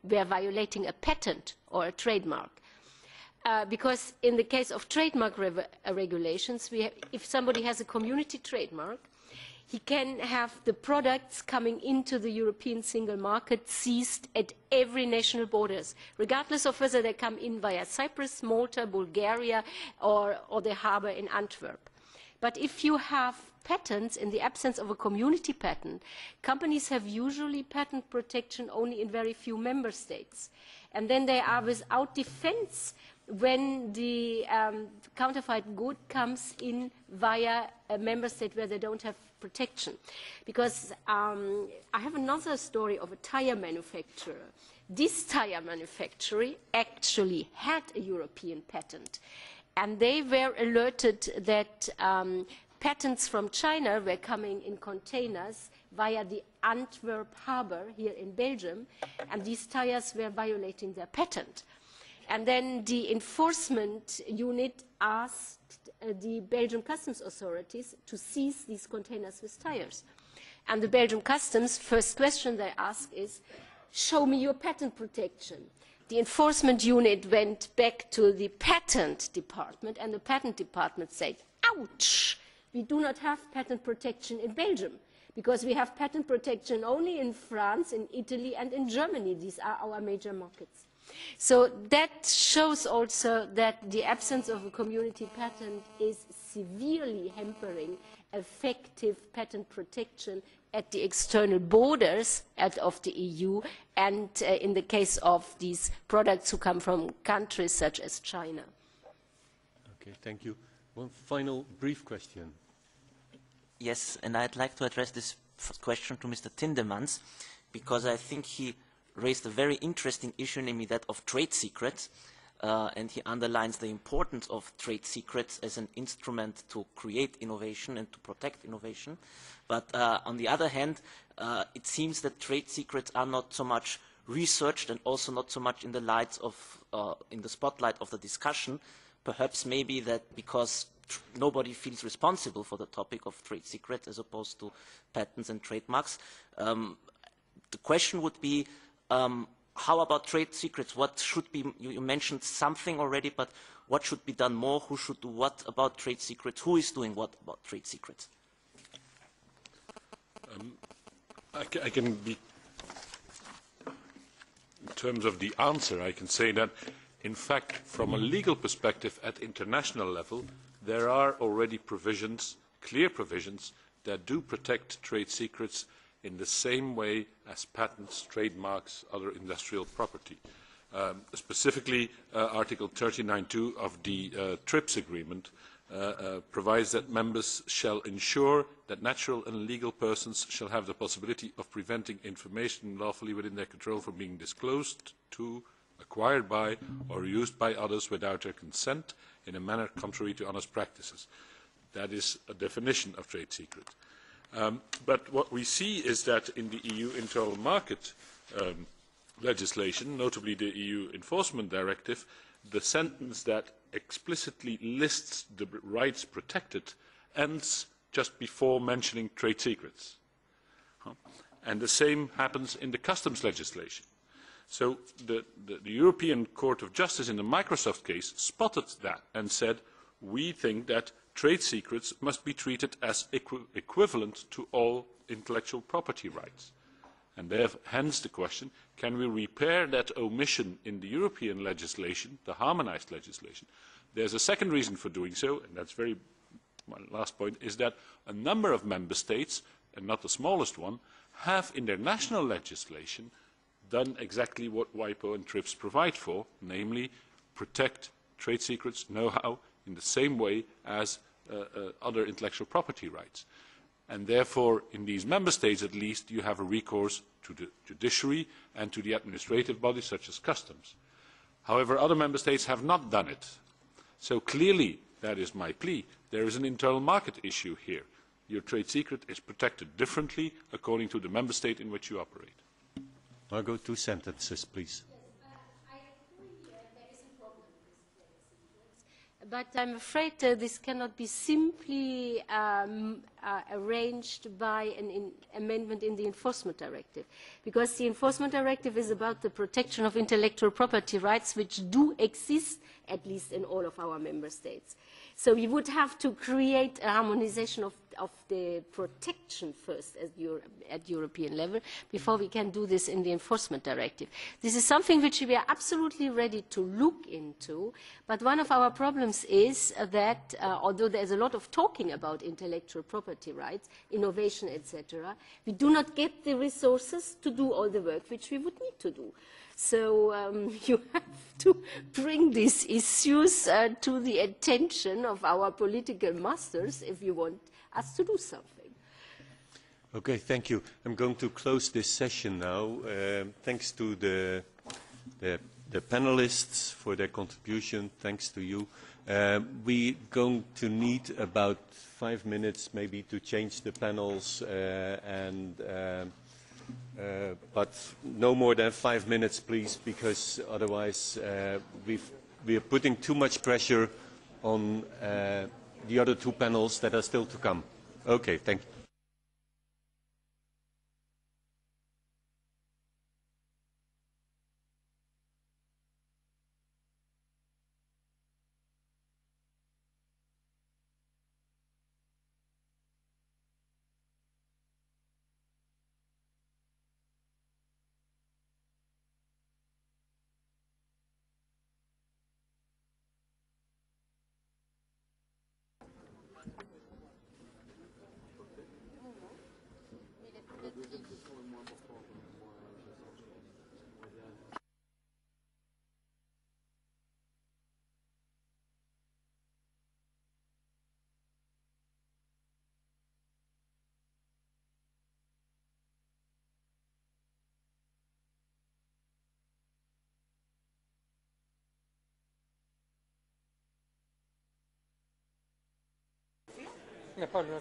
were violating a patent or a trademark. Because in the case of trademark regulations, if somebody has a community trademark, he can have the products coming into the European single market seized at every national borders, regardless of whether they come in via Cyprus, Malta, Bulgaria, or the harbour in Antwerp. But if you have patents in the absence of a community patent, companies have usually patent protection only in very few member states. And then they are without defense when the counterfeit good comes in via a member state where they don't have protection. Because I have another story of a tire manufacturer. This tire manufacturer actually had a European patent. And they were alerted that patents from China were coming in containers via the Antwerp harbour here in Belgium, and these tires were violating their patent. And then the enforcement unit asked the Belgian customs authorities to seize these containers with tires. And the Belgian customs, first question they ask is, show me your patent protection. The enforcement unit went back to the patent department, and the patent department said, ouch, we do not have patent protection in Belgium, because we have patent protection only in France, in Italy, and in Germany. These are our major markets. So that shows also that the absence of a community patent is severely hampering effective patent protection at the external borders of the EU, and in the case of these products who come from countries such as China. Okay, thank you. One final brief question. Yes, and I'd like to address this question to Mr. Tindemans, because I think he raised a very interesting issue, namely that of trade secrets, and he underlines the importance of trade secrets as an instrument to create innovation and to protect innovation. But on the other hand, it seems that trade secrets are not so much researched and also not so much in the lights of, in the spotlight of the discussion. Perhaps maybe that because nobody feels responsible for the topic of trade secrets as opposed to patents and trademarks. The question would be, how about trade secrets? What should be, you mentioned something already, but what should be done more? Who should do what about trade secrets? Who is doing what about trade secrets? I can be, in terms of the answer, I can say that, in fact, from a legal perspective at international level, there are already provisions, clear provisions, that do protect trade secrets in the same way as patents, trademarks, other industrial property. Specifically, Article 39(2) of the TRIPS agreement provides that members shall ensure that natural and legal persons shall have the possibility of preventing information lawfully within their control from being disclosed to, acquired by, or used by others without their consent in a manner contrary to honest practices. That is a definition of trade secret. But what we see is that in the EU internal market legislation, notably the EU Enforcement Directive, the sentence that explicitly lists the rights protected ends just before mentioning trade secrets. And the same happens in the customs legislation. So the European Court of Justice in the Microsoft case spotted that and said, we think that trade secrets must be treated as equivalent to all intellectual property rights. And hence the question, can we repair that omission in the European legislation, the harmonized legislation? There's a second reason for doing so, and that's my last point, is that a number of member states, and not the smallest one, have in their national legislation done exactly what WIPO and TRIPS provide for, namely protect trade secrets, know-how, in the same way as other intellectual property rights. And therefore, in these member states at least, you have a recourse to the judiciary and to the administrative bodies such as customs. However, other member states have not done it. So clearly, that is my plea, there is an internal market issue here. Your trade secret is protected differently according to the member state in which you operate. I'll go 2 sentences, please. But I'm afraid this cannot be simply arranged by an amendment in the Enforcement Directive, because the Enforcement Directive is about the protection of intellectual property rights, which do exist, at least in all of our member states. So we would have to create a harmonization of the protection first at European level before we can do this in the Enforcement Directive. This is something which we are absolutely ready to look into, but one of our problems is that although there is a lot of talking about intellectual property rights, innovation, etc., we do not get the resources to do all the work which we would need to do. So you have to bring these issues to the attention of our political masters if you want us to do something. Okay, thank you. I'm going to close this session now. Thanks to the panelists for their contribution. Thanks to you. We're going to need about 5 minutes maybe to change the panels but no more than 5 minutes, please, because otherwise we are putting too much pressure on the other two panels that are still to come. Okay, thank you. Ne parlo,